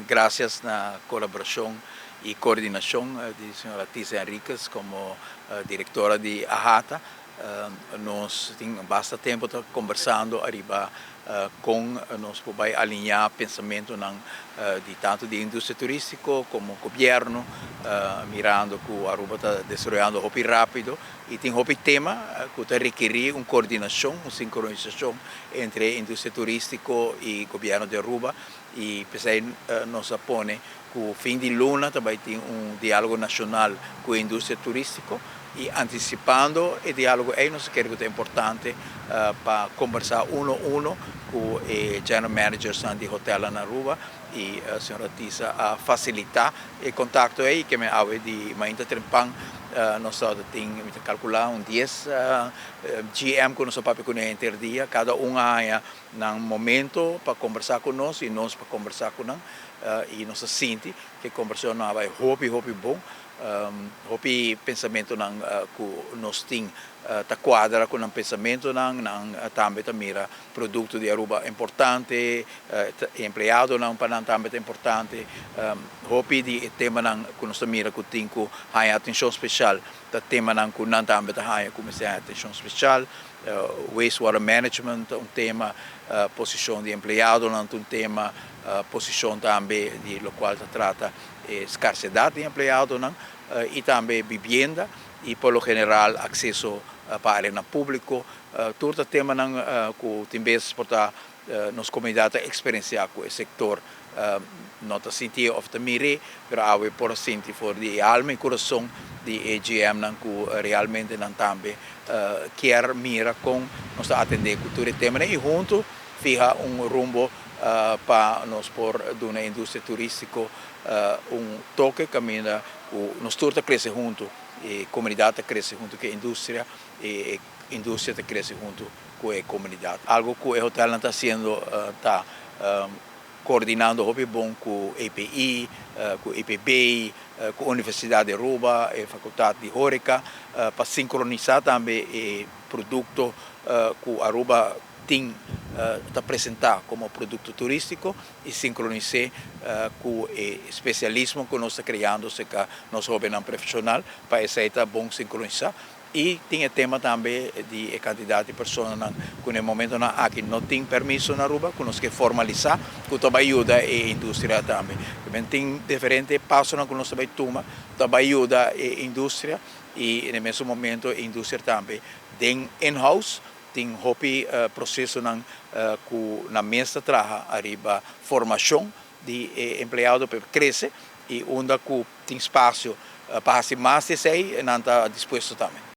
Gracias na colaboração e coordenação de senhora Tisa Enriquez como diretora de AHATA. Nós temos bastante tempo conversando arriba com nós para alinhar pensamento de tanto de indústria turística como governo, mirando que a Aruba está desenvolvendo muito rápido e tem um tema que requer uma coordenação, uma sincronização entre a indústria turística e o governo de Aruba e nós põe que o fim de luna também tem diálogo nacional com a indústria turística e antecipando o diálogo aí nós queremos que é importante para conversar um a um com o general manager de hotel na Aruba e a senhora Tisa a facilitar o contato aí que me ave de Mainta Trempang nós temos que calcular 10 GM que nós papel com ele dia cada há um momento para conversar com nós e nós para conversar com e nós sente que a conversação vai hobby bom hobby pensamento que nós temos ta quadra com um pensamento também mira produto de Aruba importante empregado para também importante hobby de tema que nós mira que tem que há atenção especial da tema que não também há como se atenção especial wastewater management tema posição de empregado tema posição também de lo qual trata escassidade de empregado e também vivienda e por lo general acesso para a arena público todo tema que tem vezes para nas comunidades experienciar com o setor não está sentindo of the mire pero há por sentir for de alma e coração de EGM que realmente não também quer mira com nós atender cultura tema e junto fija rumbo para nós por uma indústria turística toque caminha nós todos cresce junto e a comunidade cresce junto com a indústria e a indústria cresce junto com a comunidade algo que o hotel está fazendo está coordenando muito bom com o EPI, com o EPB, com a Universidade de Aruba, a Faculdade de Hóreca, para sincronizar também o produto que Aruba tem apresentar como produto turístico e sincronizar com o especialismo que nós estamos criando, se que nós jovens profissional, para aceitar bom sincronizar. E tem o tema também de quantidade de pessoas que no momento aqui não tem permisso na Aruba, que nós queremos formalizar, que também ajuda a indústria também. Também tem diferentes passos que nós também tomamos, também ajuda a indústria e no mesmo momento a indústria também tem in-house, tem hobby processo que na mesa traga arriba formação de empregado para crescer e onde tem espaço para fazer mais de sei, não está disposto também.